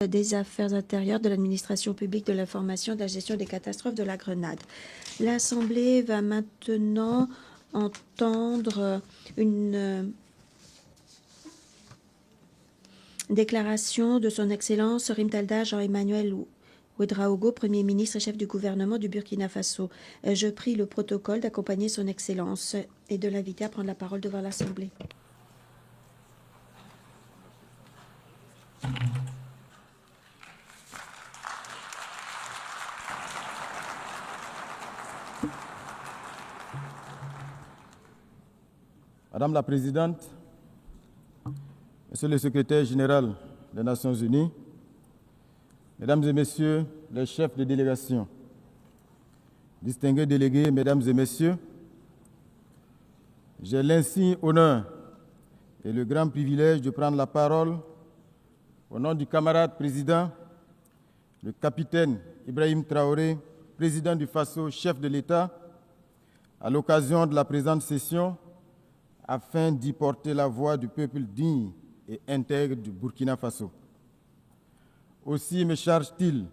Des affaires intérieures, de l'administration publique, de l'information, de la gestion des catastrophes de la Grenade. L'Assemblée va maintenant entendre une déclaration de son Excellence Rimtalda Jean-Emmanuel Ouedraogo, Premier ministre et chef du gouvernement du Burkina Faso. Je prie le protocole d'accompagner son Excellence et de l'inviter à prendre la parole devant l'Assemblée. Madame la Présidente, Monsieur le Secrétaire général des Nations Unies, Mesdames et Messieurs les chefs de délégation, distingués délégués, Mesdames et Messieurs, j'ai l'insigne honneur et le grand privilège de prendre la parole au nom du camarade président, le capitaine Ibrahim Traoré, président du Faso, chef de l'État, à l'occasion de la présente session, afin d'y porter la voix du peuple digne et intègre du Burkina Faso. Aussi me charge-t-il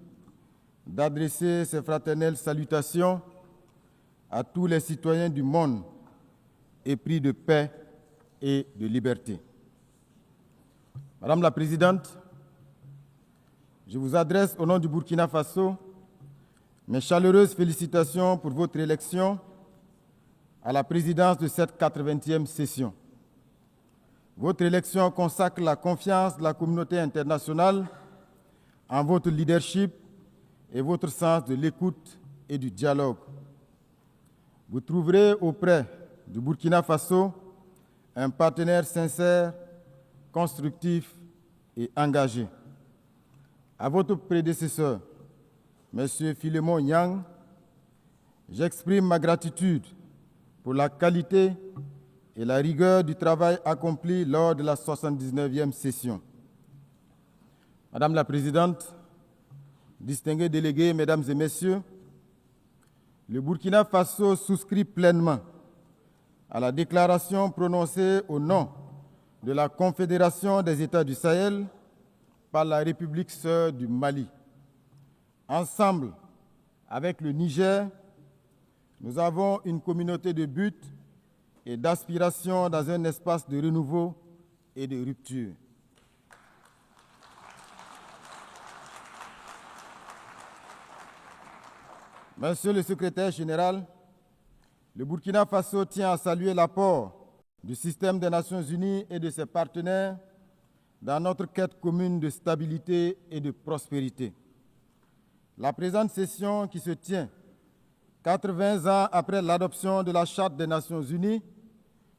d'adresser ces fraternelles salutations à tous les citoyens du monde épris de paix et de liberté. Madame la Présidente, je vous adresse au nom du Burkina Faso mes chaleureuses félicitations pour votre élection à la présidence de cette 80e session. Votre élection consacre la confiance de la communauté internationale en votre leadership et votre sens de l'écoute et du dialogue. Vous trouverez auprès du Burkina Faso un partenaire sincère, constructif et engagé. À votre prédécesseur, M. Philémon Yang, j'exprime ma gratitude pour la qualité et la rigueur du travail accompli lors de la 79e session. Madame la Présidente, distingués délégués, Mesdames et Messieurs, le Burkina Faso souscrit pleinement à la déclaration prononcée au nom de la Confédération des États du Sahel par la République sœur du Mali. Ensemble, avec le Niger, nous avons une communauté de buts et d'aspiration dans un espace de renouveau et de rupture. Monsieur le Secrétaire général, le Burkina Faso tient à saluer l'apport du système des Nations Unies et de ses partenaires dans notre quête commune de stabilité et de prospérité. La présente session qui se tient 80 ans après l'adoption de la Charte des Nations Unies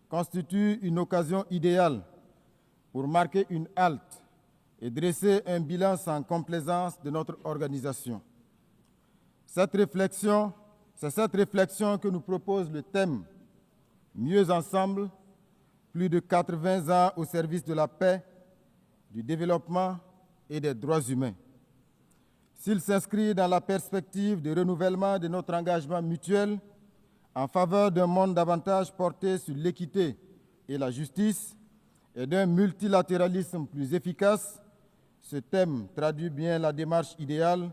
constitue une occasion idéale pour marquer une halte et dresser un bilan sans complaisance de notre organisation. C'est cette réflexion que nous propose le thème « Mieux ensemble, plus de 80 ans au service de la paix, du développement et des droits humains ». S'il s'inscrit dans la perspective de renouvellement de notre engagement mutuel en faveur d'un monde davantage porté sur l'équité et la justice et d'un multilatéralisme plus efficace, ce thème traduit bien la démarche idéale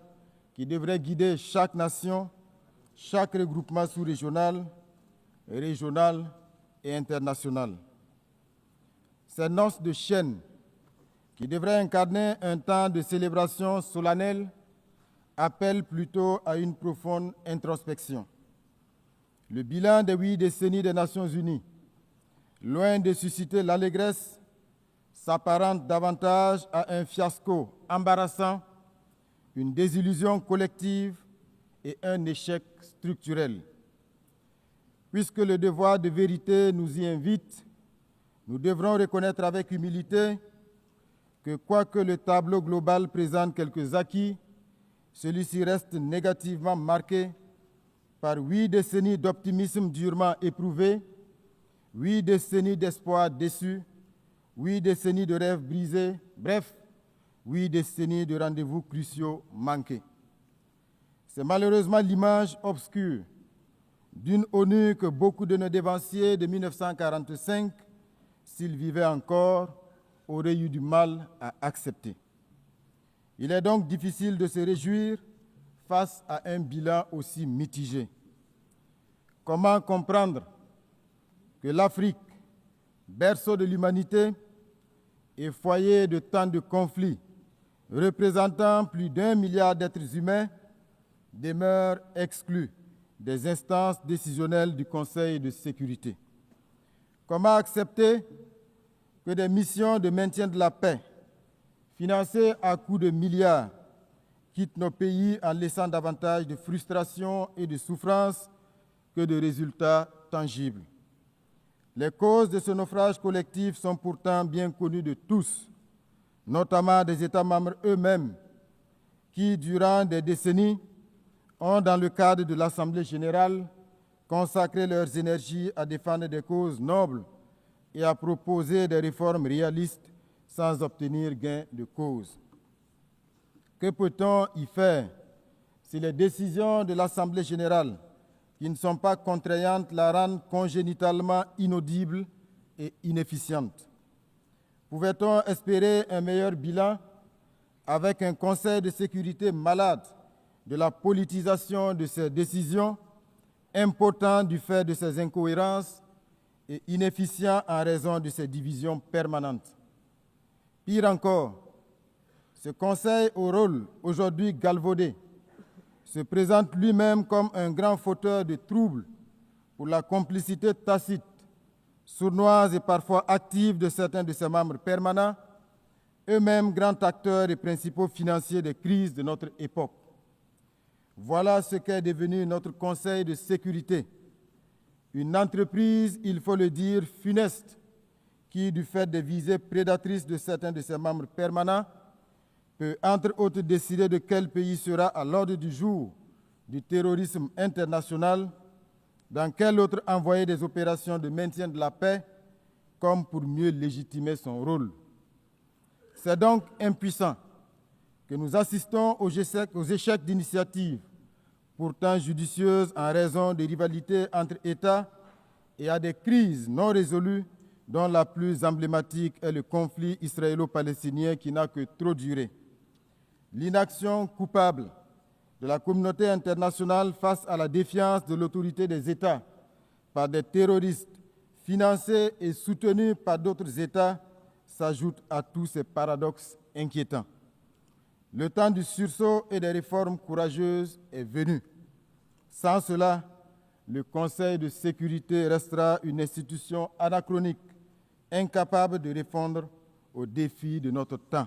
qui devrait guider chaque nation, chaque regroupement sous-régional, régional et international. Ces noces de chaîne qui devraient incarner un temps de célébration solennelle appelle plutôt à une profonde introspection. Le bilan des 8 décennies des Nations Unies, loin de susciter l'allégresse, s'apparente davantage à un fiasco embarrassant, une désillusion collective et un échec structurel. Puisque le devoir de vérité nous y invite, nous devrons reconnaître avec humilité que quoique le tableau global présente quelques acquis, celui-ci reste négativement marqué par 8 décennies d'optimisme durement éprouvé, 8 décennies d'espoir déçus, 8 décennies de rêves brisés, bref, 8 décennies de rendez-vous cruciaux manqués. C'est malheureusement l'image obscure d'une ONU que beaucoup de nos dévanciers de 1945, s'ils vivaient encore, auraient eu du mal à accepter. Il est donc difficile de se réjouir face à un bilan aussi mitigé. Comment comprendre que l'Afrique, berceau de l'humanité et foyer de tant de conflits, représentant plus d'1 milliard d'êtres humains, demeure exclue des instances décisionnelles du Conseil de sécurité? Comment accepter que des missions de maintien de la paix, financées à coups de milliards, quittent nos pays en laissant davantage de frustration et de souffrance que de résultats tangibles? Les causes de ce naufrage collectif sont pourtant bien connues de tous, notamment des États membres eux-mêmes, qui, durant des décennies, ont, dans le cadre de l'Assemblée générale, consacré leurs énergies à défendre des causes nobles et à proposer des réformes réalistes sans obtenir gain de cause. Que peut-on y faire si les décisions de l'Assemblée générale, qui ne sont pas contraignantes, la rendent congénitalement inaudible et inefficiente? Pouvait-on espérer un meilleur bilan avec un Conseil de sécurité malade de la politisation de ses décisions, impotent du fait de ses incohérences et inefficient en raison de ses divisions permanentes? Pire encore, ce Conseil au rôle aujourd'hui galvaudé se présente lui-même comme un grand fauteur de troubles pour la complicité tacite, sournoise et parfois active de certains de ses membres permanents, eux-mêmes grands acteurs et principaux financiers des crises de notre époque. Voilà ce qu'est devenu notre Conseil de sécurité. Une entreprise, il faut le dire, funeste, qui, du fait des visées prédatrices de certains de ses membres permanents, peut entre autres décider de quel pays sera à l'ordre du jour du terrorisme international, dans quel autre envoyer des opérations de maintien de la paix, comme pour mieux légitimer son rôle. C'est donc impuissant que nous assistons aux échecs d'initiatives, pourtant judicieuses en raison des rivalités entre États et à des crises non résolues, dont la plus emblématique est le conflit israélo-palestinien qui n'a que trop duré. L'inaction coupable de la communauté internationale face à la défiance de l'autorité des États par des terroristes financés et soutenus par d'autres États s'ajoute à tous ces paradoxes inquiétants. Le temps du sursaut et des réformes courageuses est venu. Sans cela, le Conseil de sécurité restera une institution anachronique, incapable de répondre aux défis de notre temps.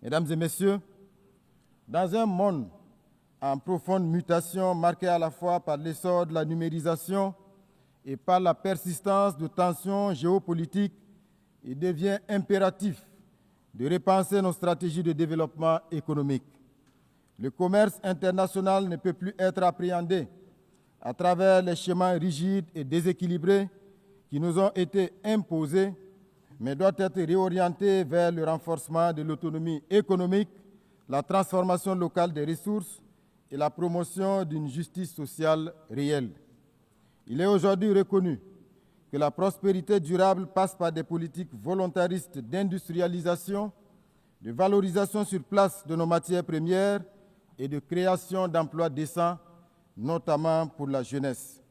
Mesdames et messieurs, dans un monde en profonde mutation marqué à la fois par l'essor de la numérisation et par la persistance de tensions géopolitiques, il devient impératif de repenser nos stratégies de développement économique. Le commerce international ne peut plus être appréhendé à travers les schémas rigides et déséquilibrés qui nous ont été imposés, mais doit être réorienté vers le renforcement de l'autonomie économique, la transformation locale des ressources et la promotion d'une justice sociale réelle. Il est aujourd'hui reconnu que la prospérité durable passe par des politiques volontaristes d'industrialisation, de valorisation sur place de nos matières premières et de création d'emplois décents, notamment pour la jeunesse.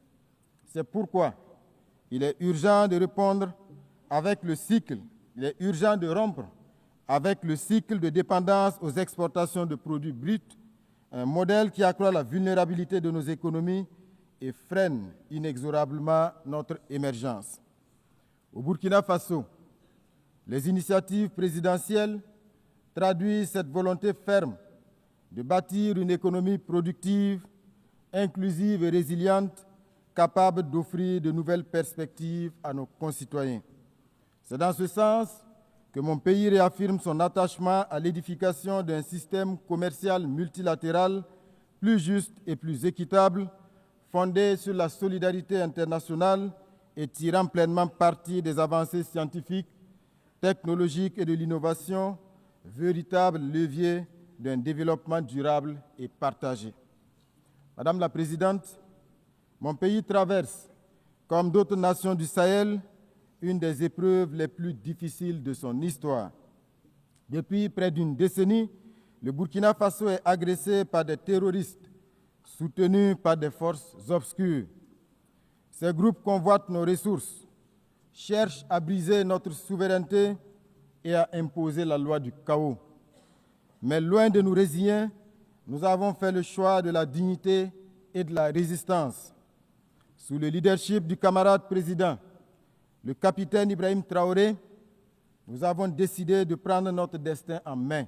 C'est pourquoi il est urgent de répondre avec le cycle, il est urgent de rompre avec le cycle de dépendance aux exportations de produits bruts, un modèle qui accroît la vulnérabilité de nos économies et freine inexorablement notre émergence. Au Burkina Faso, les initiatives présidentielles traduisent cette volonté ferme de bâtir une économie productive, inclusive et résiliente, capable d'offrir de nouvelles perspectives à nos concitoyens. C'est dans ce sens que mon pays réaffirme son attachement à l'édification d'un système commercial multilatéral plus juste et plus équitable, fondé sur la solidarité internationale et tirant pleinement parti des avancées scientifiques, technologiques et de l'innovation, véritable levier d'un développement durable et partagé. Madame la Présidente, mon pays traverse, comme d'autres nations du Sahel, une des épreuves les plus difficiles de son histoire. Depuis près d'une décennie, le Burkina Faso est agressé par des terroristes soutenus par des forces obscures. Ces groupes convoitent nos ressources, cherchent à briser notre souveraineté et à imposer la loi du chaos. Mais loin de nous résigner, nous avons fait le choix de la dignité et de la résistance. Sous le leadership du camarade président, le capitaine Ibrahim Traoré, nous avons décidé de prendre notre destin en main,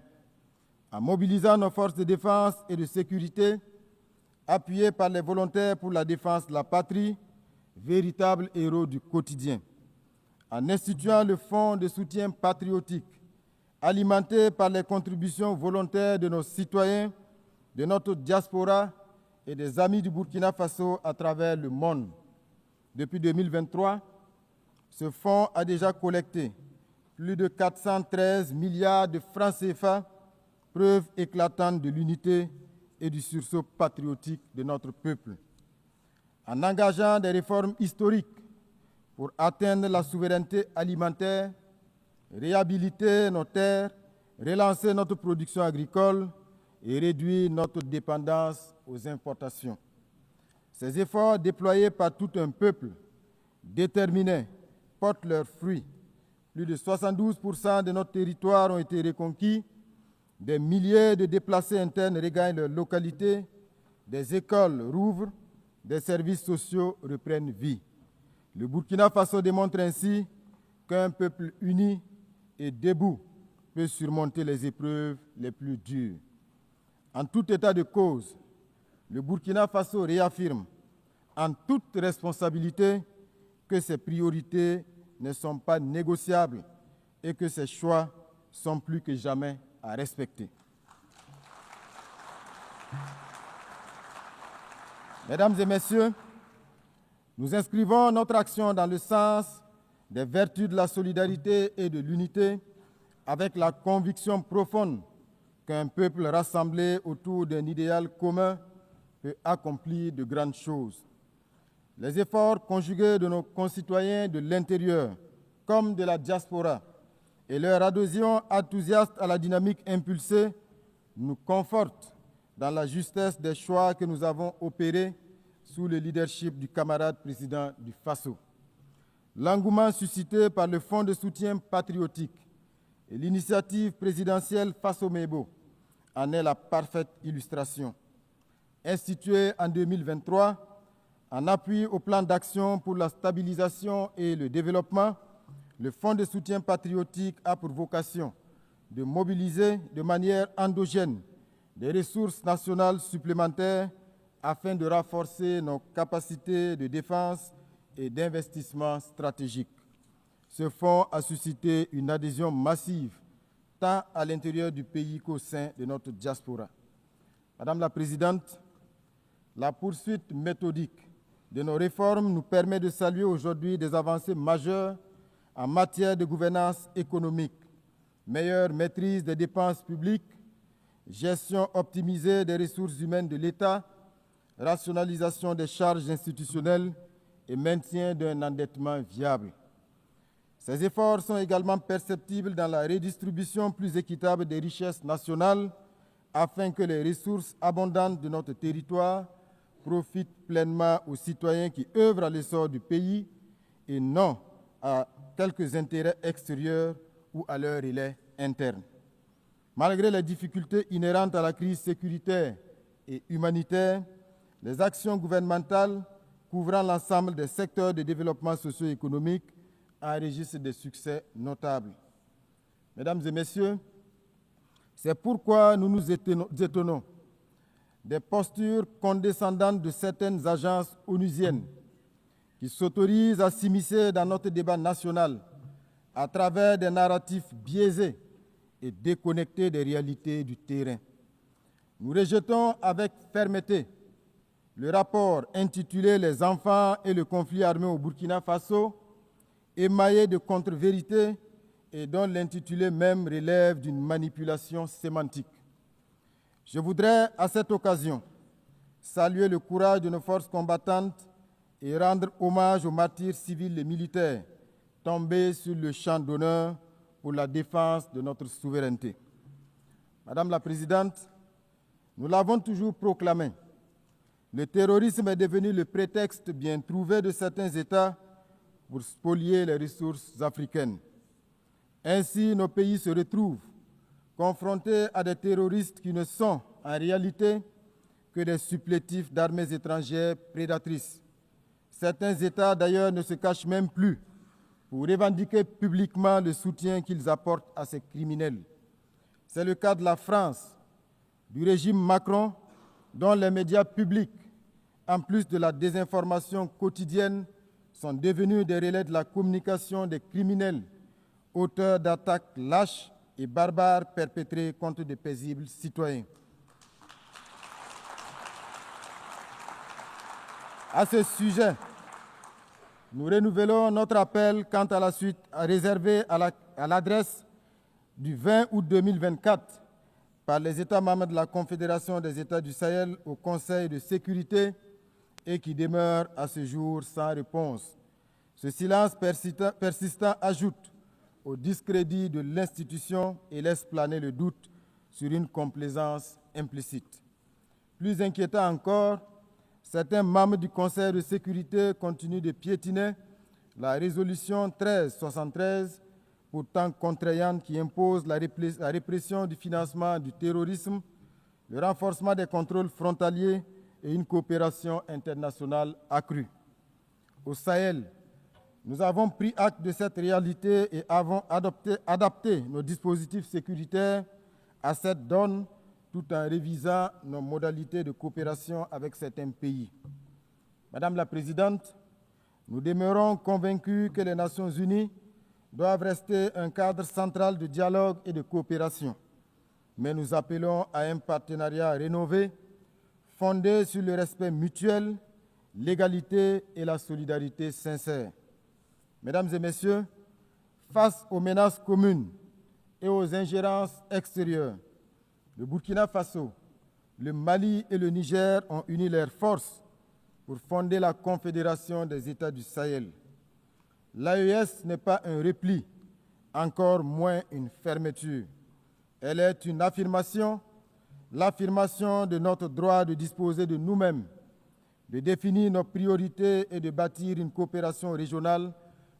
en mobilisant nos forces de défense et de sécurité, appuyés par les volontaires pour la défense de la patrie, véritables héros du quotidien, en instituant le fonds de soutien patriotique, alimenté par les contributions volontaires de nos citoyens, de notre diaspora et des amis du Burkina Faso à travers le monde. Depuis 2023, ce fonds a déjà collecté plus de 413 milliards de francs CFA, preuve éclatante de l'unité et du sursaut patriotique de notre peuple. En engageant des réformes historiques pour atteindre la souveraineté alimentaire, réhabiliter nos terres, relancer notre production agricole et réduire notre dépendance aux importations. Ces efforts déployés par tout un peuple déterminé portent leurs fruits. Plus de 72% de notre territoire ont été reconquis, des milliers de déplacés internes regagnent leur localité, des écoles rouvrent, des services sociaux reprennent vie. Le Burkina Faso démontre ainsi qu'un peuple uni et debout peut surmonter les épreuves les plus dures. En tout état de cause, le Burkina Faso réaffirme en toute responsabilité que ses priorités ne sont pas négociables et que ses choix sont plus que jamais à respecter. Mesdames et messieurs, nous inscrivons notre action dans le sens des vertus de la solidarité et de l'unité avec la conviction profonde qu'un peuple rassemblé autour d'un idéal commun peut accomplir de grandes choses. Les efforts conjugués de nos concitoyens de l'intérieur comme de la diaspora et leur adhésion enthousiaste à la dynamique impulsée nous confortent dans la justesse des choix que nous avons opérés sous le leadership du camarade président du Faso. L'engouement suscité par le Fonds de soutien patriotique et l'initiative présidentielle Faso-Mebo en est la parfaite illustration. Institué en 2023, en appui au plan d'action pour la stabilisation et le développement, le Fonds de soutien patriotique a pour vocation de mobiliser de manière endogène des ressources nationales supplémentaires afin de renforcer nos capacités de défense et d'investissement stratégique. Ce fonds a suscité une adhésion massive tant à l'intérieur du pays qu'au sein de notre diaspora. Madame la Présidente, la poursuite méthodique de nos réformes nous permet de saluer aujourd'hui des avancées majeures en matière de gouvernance économique, meilleure maîtrise des dépenses publiques, gestion optimisée des ressources humaines de l'État, rationalisation des charges institutionnelles et maintien d'un endettement viable. Ces efforts sont également perceptibles dans la redistribution plus équitable des richesses nationales afin que les ressources abondantes de notre territoire profitent pleinement aux citoyens qui œuvrent à l'essor du pays et non à quelques intérêts extérieurs ou à leur relais interne. Malgré les difficultés inhérentes à la crise sécuritaire et humanitaire, les actions gouvernementales couvrant l'ensemble des secteurs de développement socio-économique enregistrent des succès notables. Mesdames et messieurs, c'est pourquoi nous nous étonnons des postures condescendantes de certaines agences onusiennes qui s'autorisent à s'immiscer dans notre débat national à travers des narratifs biaisés et déconnectés des réalités du terrain. Nous rejetons avec fermeté le rapport intitulé « Les enfants et le conflit armé au Burkina Faso », émaillé de contre-vérités et dont l'intitulé même relève d'une manipulation sémantique. Je voudrais à cette occasion saluer le courage de nos forces combattantes et rendre hommage aux martyrs civils et militaires tombés sur le champ d'honneur pour la défense de notre souveraineté. Madame la Présidente, nous l'avons toujours proclamé, le terrorisme est devenu le prétexte bien trouvé de certains États pour spolier les ressources africaines. Ainsi, nos pays se retrouvent confrontés à des terroristes qui ne sont en réalité que des supplétifs d'armées étrangères prédatrices. Certains États, d'ailleurs, ne se cachent même plus pour revendiquer publiquement le soutien qu'ils apportent à ces criminels. C'est le cas de la France, du régime Macron, dont les médias publics, en plus de la désinformation quotidienne, sont devenus des relais de la communication des criminels, auteurs d'attaques lâches et barbares perpétrées contre de paisibles citoyens. À ce sujet, nous renouvelons notre appel quant à la suite réservé à l'adresse du 20 août 2024 par les États membres de la Confédération des États du Sahel au Conseil de sécurité et qui demeure à ce jour sans réponse. Ce silence persistant ajoute au discrédit de l'institution et laisse planer le doute sur une complaisance implicite. Plus inquiétant encore, certains membres du Conseil de sécurité continuent de piétiner la résolution 1373, pourtant contraignante, qui impose la répression du financement du terrorisme, le renforcement des contrôles frontaliers et une coopération internationale accrue. Au Sahel, nous avons pris acte de cette réalité et avons adapté nos dispositifs sécuritaires à cette donne tout en révisant nos modalités de coopération avec certains pays. Madame la Présidente, nous demeurons convaincus que les Nations unies doivent rester un cadre central de dialogue et de coopération, mais nous appelons à un partenariat rénové, fondé sur le respect mutuel, l'égalité et la solidarité sincère. Mesdames et Messieurs, face aux menaces communes et aux ingérences extérieures, le Burkina Faso, le Mali et le Niger ont uni leurs forces pour fonder la Confédération des États du Sahel. L'AES n'est pas un repli, encore moins une fermeture. Elle est une affirmation, l'affirmation de notre droit de disposer de nous-mêmes, de définir nos priorités et de bâtir une coopération régionale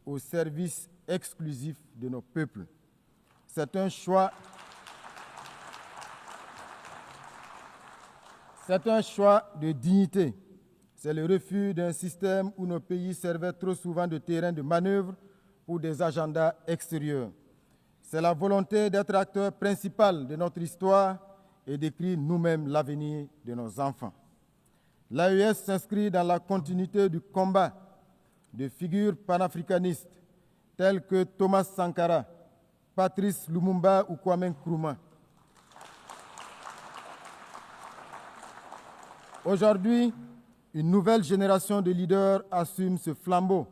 au service exclusif de nos peuples. C'est un choix de dignité. C'est le refus d'un système où nos pays servaient trop souvent de terrain de manœuvre pour des agendas extérieurs. C'est la volonté d'être acteur principal de notre histoire et d'écrire nous-mêmes l'avenir de nos enfants. L'AES s'inscrit dans la continuité du combat de figures panafricanistes telles que Thomas Sankara, Patrice Lumumba ou Kwame Nkrumah. Aujourd'hui, une nouvelle génération de leaders assume ce flambeau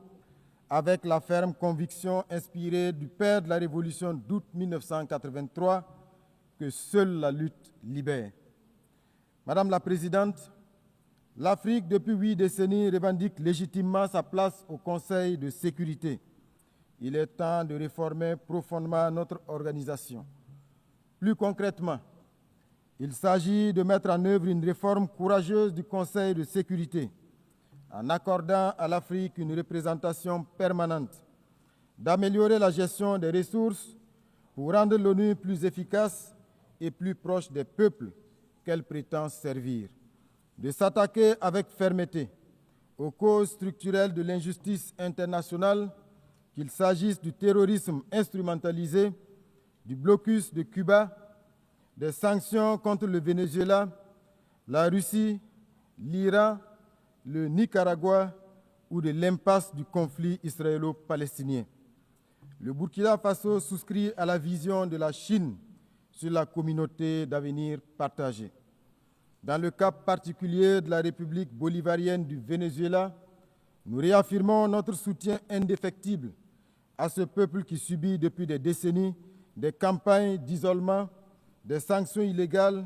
avec la ferme conviction inspirée du père de la Révolution d'août 1983 que seule la lutte libère. Madame la Présidente, l'Afrique, depuis 8 décennies, revendique légitimement sa place au Conseil de sécurité. Il est temps de réformer profondément notre organisation. Plus concrètement, il s'agit de mettre en œuvre une réforme courageuse du Conseil de sécurité, en accordant à l'Afrique une représentation permanente, d'améliorer la gestion des ressources pour rendre l'ONU plus efficace et plus proche des peuples qu'elle prétend servir, de s'attaquer avec fermeté aux causes structurelles de l'injustice internationale, qu'il s'agisse du terrorisme instrumentalisé, du blocus de Cuba, des sanctions contre le Venezuela, la Russie, l'Iran, le Nicaragua ou de l'impasse du conflit israélo-palestinien. Le Burkina Faso souscrit à la vision de la Chine sur la communauté d'avenir partagée. Dans le cas particulier de la République bolivarienne du Venezuela, nous réaffirmons notre soutien indéfectible à ce peuple qui subit depuis des décennies des campagnes d'isolement, des sanctions illégales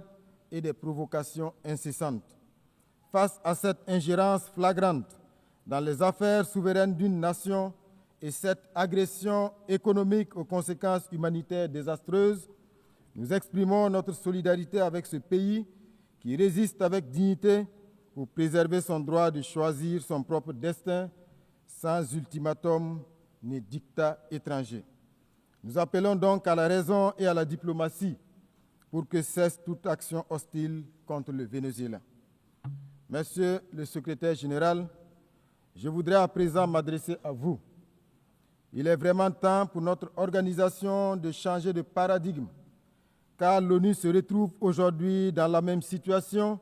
et des provocations incessantes. Face à cette ingérence flagrante dans les affaires souveraines d'une nation et cette agression économique aux conséquences humanitaires désastreuses, nous exprimons notre solidarité avec ce pays qui résiste avec dignité pour préserver son droit de choisir son propre destin sans ultimatum ni dictat étranger. Nous appelons donc à la raison et à la diplomatie pour que cesse toute action hostile contre le Venezuela. Monsieur le secrétaire général, je voudrais à présent m'adresser à vous. Il est vraiment temps pour notre organisation de changer de paradigme, car l'ONU se retrouve aujourd'hui dans la même situation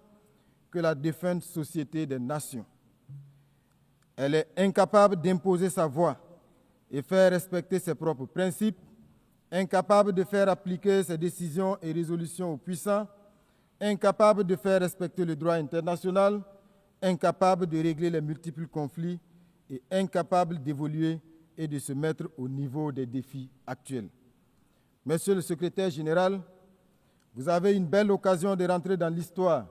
que la défunte Société des Nations. Elle est incapable d'imposer sa voix et faire respecter ses propres principes, incapable de faire appliquer ses décisions et résolutions aux puissants, incapable de faire respecter le droit international, incapable de régler les multiples conflits et incapable d'évoluer et de se mettre au niveau des défis actuels. Monsieur le secrétaire général, vous avez une belle occasion de rentrer dans l'histoire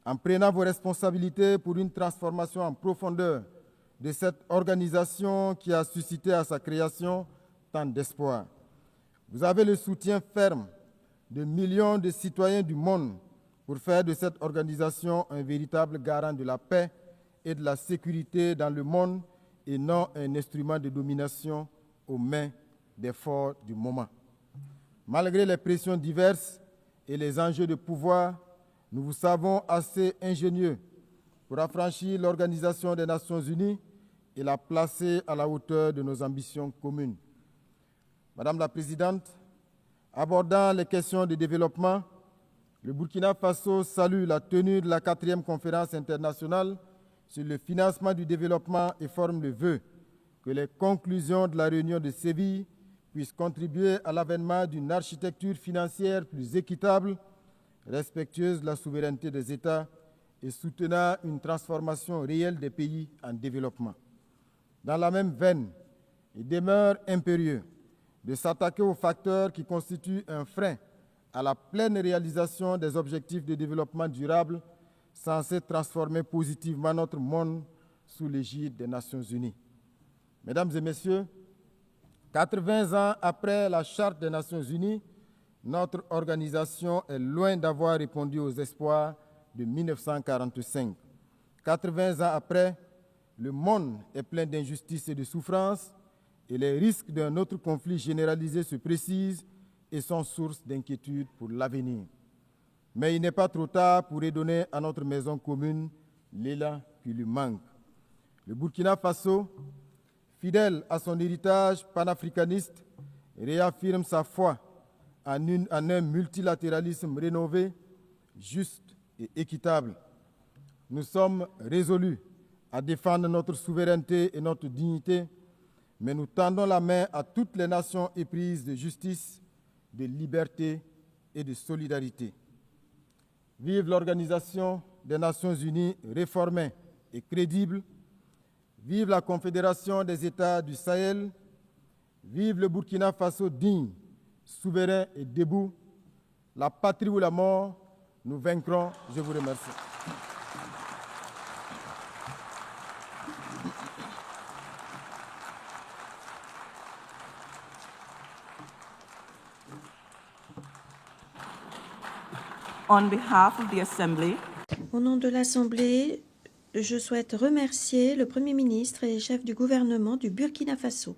en prenant vos responsabilités pour une transformation en profondeur de cette organisation qui a suscité à sa création tant d'espoir. Vous avez le soutien ferme de millions de citoyens du monde pour faire de cette organisation un véritable garant de la paix et de la sécurité dans le monde et non un instrument de domination aux mains des forts du moment. Malgré les pressions diverses et les enjeux de pouvoir, nous vous savons assez ingénieux pour affranchir l'Organisation des Nations Unies et la placer à la hauteur de nos ambitions communes. Madame la Présidente, abordant les questions de développement, le Burkina Faso salue la tenue de la 4e conférence internationale sur le financement du développement et forme le vœu que les conclusions de la réunion de Séville puissent contribuer à l'avènement d'une architecture financière plus équitable, respectueuse de la souveraineté des États et soutenant une transformation réelle des pays en développement. Dans la même veine, il demeure impérieux de s'attaquer aux facteurs qui constituent un frein à la pleine réalisation des objectifs de développement durable censés transformer positivement notre monde sous l'égide des Nations Unies. Mesdames et messieurs, 80 ans après la Charte des Nations Unies, notre organisation est loin d'avoir répondu aux espoirs de 1945. 80 ans après, le monde est plein d'injustices et de souffrances et les risques d'un autre conflit généralisé se précisent et sont source d'inquiétude pour l'avenir. Mais il n'est pas trop tard pour redonner à notre maison commune l'élan qui lui manque. Le Burkina Faso, fidèle à son héritage panafricaniste, réaffirme sa foi en un multilatéralisme rénové, juste et équitable. Nous sommes résolus à défendre notre souveraineté et notre dignité, mais nous tendons la main à toutes les nations éprises de justice, de liberté et de solidarité. Vive l'Organisation des Nations Unies réformée et crédible. Vive la Confédération des États du Sahel. Vive le Burkina Faso digne, souverain et debout. La patrie ou la mort, nous vaincrons. Je vous remercie. On behalf of the Assembly, Au nom de l'Assemblée, je souhaite remercier le Premier ministre et les chefs du gouvernement du Burkina Faso.